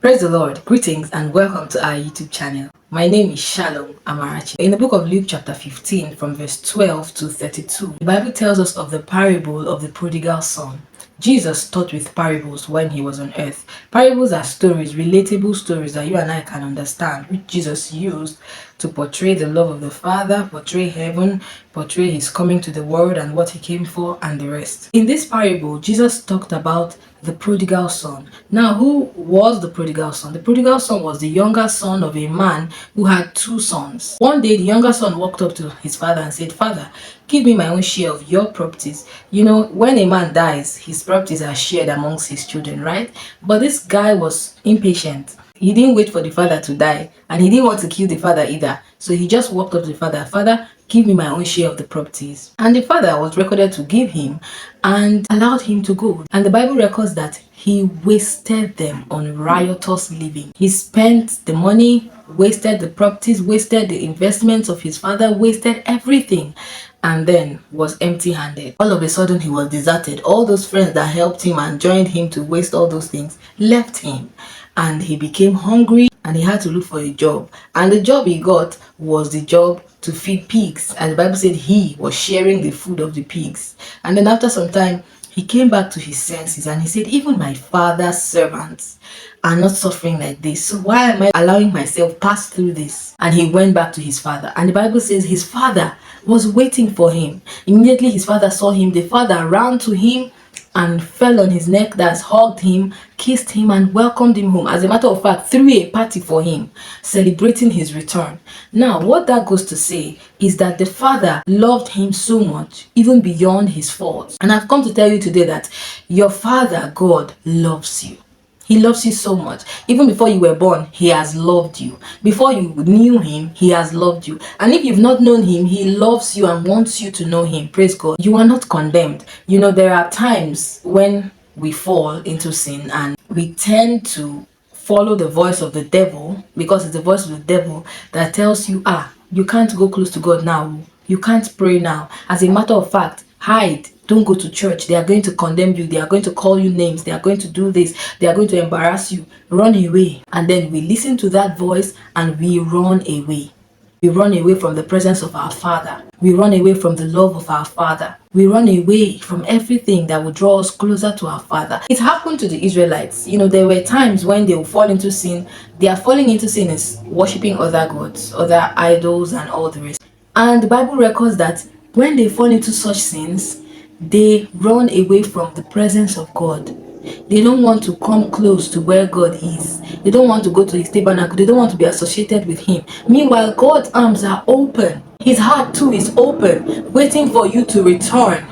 Praise the Lord. Greetings and welcome to our YouTube channel. My name is Shalom Amarachi. In the book of Luke chapter 15 from verse 12 to 32, the Bible tells us of the parable of the prodigal son. Jesus taught with parables when he was on earth. Parables are stories, relatable stories that you and I can understand, which Jesus used to portray the love of the Father, portray heaven, portray his coming to the world and what he came for and the rest. In this parable, Jesus talked about the prodigal son. Now, who was the prodigal son? The prodigal son was the younger son of a man who had two sons. One day, the younger son walked up to his father and said, "Father, give me my own share of your properties." You know, when a man dies, his properties are shared amongst his children, right? But this guy was impatient. He didn't wait for the father to die, and he didn't want to kill the father either. So he just walked up to the father, "Father, give me my own share of the properties." And the father was recorded to give him and allowed him to go. And the Bible records that he wasted them on riotous living. He spent the money, wasted the properties, wasted the investments of his father, wasted everything, and then was empty-handed. All of a sudden, he was deserted. All those friends that helped him and joined him to waste all those things left him, and he became hungry and he had to look for a job. And the job he got was the job to feed pigs, and the Bible said he was sharing the food of the pigs. And then after some time, he came back to his senses and he said, "Even my father's servants are not suffering like this. So why am I allowing myself pass through this?" And he went back to his father. And the Bible says his father was waiting for him. Immediately his father saw him. The father ran to him and fell on his neck, that's hugged him, kissed him, and welcomed him home. As a matter of fact, threw a party for him, celebrating his return. Now, what that goes to say is that the father loved him so much, even beyond his faults. And I've come to tell you today that your Father, God, loves you. He loves you so much. Even before you were born, he has loved you. Before you knew him, he has loved you. And if you've not known him, he loves you and wants you to know him. Praise God. You are not condemned. You know, there are times when we fall into sin and we tend to follow the voice of the devil, because it's the voice of the devil that tells you, you can't go close to God now. You can't pray now. As a matter of fact, hide. Don't go to church. They are going to condemn you. They are going to call you names. They are going to do this. They are going to embarrass you. Run away. And then we listen to that voice and we run away. We run away from the presence of our Father. We run away from the love of our Father. We run away from everything that will draw us closer to our Father. It happened to the Israelites. You know, there were times when they will fall into sin. Their falling into sin is worshiping other gods, other idols, and all the rest. And the Bible records that when they fall into such sins, they run away from the presence of God. They don't want to come close to where God is. They don't want to go to his tabernacle. They don't want to be associated with him. Meanwhile, God's arms are open. His heart too is open, waiting for you to return,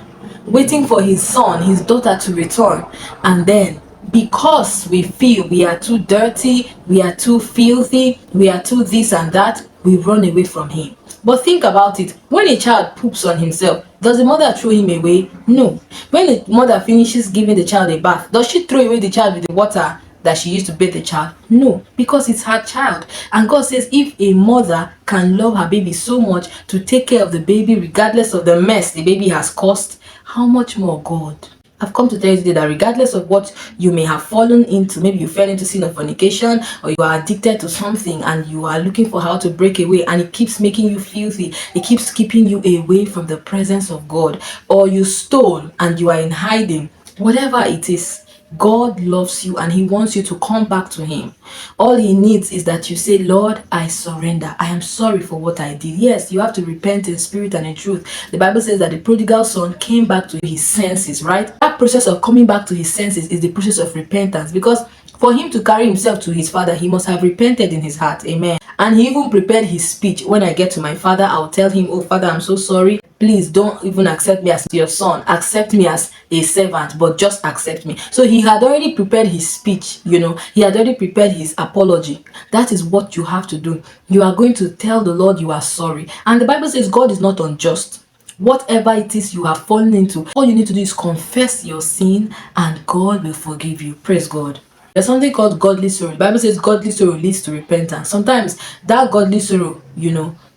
waiting for his son, his daughter to return. And then, because we feel we are too dirty, we are too filthy, we are too this and that, we run away from him. But think about it. When a child poops on himself, does the mother throw him away? No. When the mother finishes giving the child a bath, does she throw away the child with the water that she used to bathe the child? No, because it's her child. And God says if a mother can love her baby so much to take care of the baby regardless of the mess the baby has caused, how much more God? I've come to tell you today that regardless of what you may have fallen into, maybe you fell into sin of fornication, or you are addicted to something and you are looking for how to break away and it keeps making you filthy, it keeps keeping you away from the presence of God, or you stole and you are in hiding, whatever it is, God loves you and he wants you to come back to him. All he needs is that you say, "Lord, I surrender. I am sorry for what I did." Yes, you have to repent in spirit and in truth. The Bible says that the prodigal son came back to his senses, right? That process of coming back to his senses is the process of repentance, because for him to carry himself to his father, he must have repented in his heart. Amen. And he even prepared his speech. "When I get to my father, I'll tell him, 'Oh, Father, I'm so sorry. Please don't even accept me as your son. Accept me as a servant, but just accept me.'" So he had already prepared his speech, he had already prepared his apology. That is what you have to do. You are going to tell the Lord you are sorry. And the Bible says God is not unjust. Whatever it is you have fallen into, all you need to do is confess your sin and God will forgive you. Praise God. There's something called godly sorrow. The Bible says godly sorrow leads to repentance. Sometimes that godly sorrow,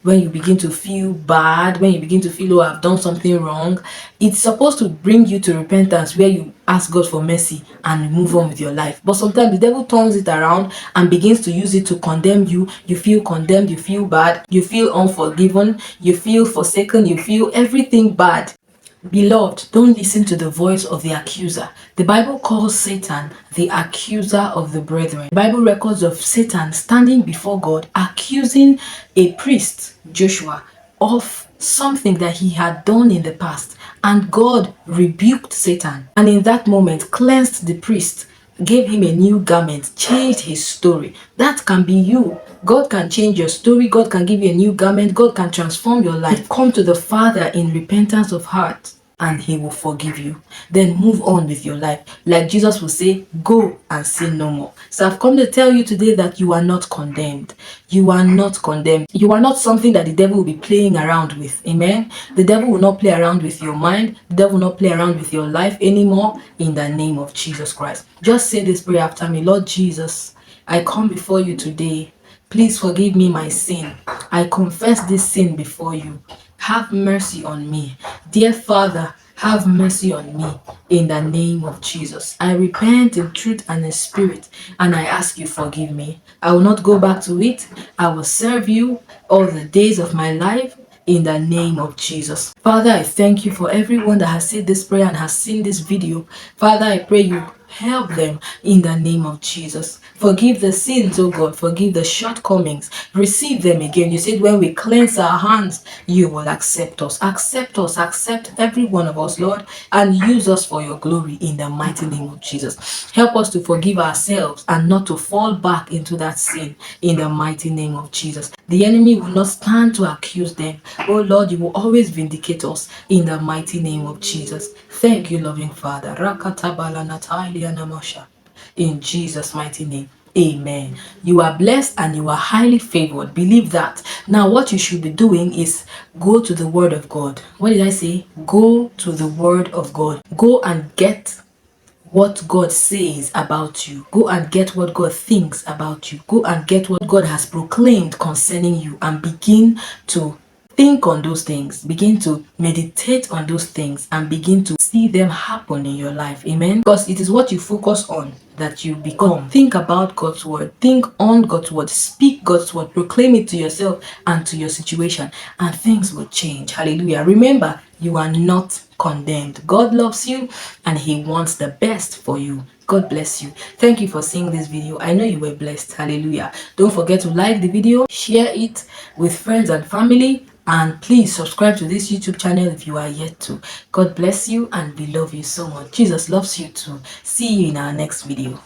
when you begin to feel bad, when you begin to feel, "Oh, I've done something wrong," it's supposed to bring you to repentance, where you ask God for mercy and move on with your life. But sometimes the devil turns it around and begins to use it to condemn you. You feel condemned, you feel bad, you feel unforgiven, you feel forsaken, you feel everything bad. Beloved, don't listen to the voice of the accuser. The Bible calls Satan the accuser of the brethren. The Bible records of Satan standing before God accusing a priest, Joshua, of something that he had done in the past. And God rebuked Satan. And in that moment, cleansed the priest, gave him a new garment, changed his story. That can be you. God can change your story. God can give you a new garment. God can transform your life. Come to the Father in repentance of heart and he will forgive you. Then move on with your life. Like Jesus will say, go and sin no more. So I've come to tell you today that you are not condemned. You are not condemned. You are not something that the devil will be playing around with. Amen. The devil will not play around with your mind. The devil will not play around with your life anymore, in the name of Jesus Christ. Just say this prayer after me. Lord Jesus, I come before you today. Please forgive me my sin. I confess this sin before you. Have mercy on me. Dear Father, have mercy on me in the name of Jesus. I repent in truth and in spirit, and I ask you forgive me. I will not go back to it. I will serve you all the days of my life in the name of Jesus. Father, I thank you for everyone that has said this prayer and has seen this video. Father, I pray you help them in the name of Jesus. Forgive the sins, oh God. Forgive the shortcomings. Receive them again. You said when we cleanse our hands, you will accept us. Accept us. Accept every one of us, Lord, and use us for your glory in the mighty name of Jesus. Help us to forgive ourselves and not to fall back into that sin in the mighty name of Jesus. The enemy will not stand to accuse them. Oh Lord, you will always vindicate us in the mighty name of Jesus. Thank you, loving Father. In Jesus' mighty name. Amen. You are blessed and you are highly favored. Believe that. Now, what you should be doing is go to the Word of God. What did I say? Go to the Word of God. Go and get what God says about you. Go and get what God thinks about you. Go and get what God has proclaimed concerning you and begin to think on those things. Begin to meditate on those things and begin to see them happen in your life. Amen. Because it is what you focus on that you become. Think about God's word. Think on God's word. Speak God's word. Proclaim it to yourself and to your situation, and things will change. Hallelujah. Remember, you are not condemned. God loves you and he wants the best for you. God bless you. Thank you for seeing this video. I know you were blessed. Hallelujah. Don't forget to like the video, share it with friends and family, and please subscribe to this YouTube channel if you are yet to. God bless you and we love you so much. Jesus loves you too. See you in our next video.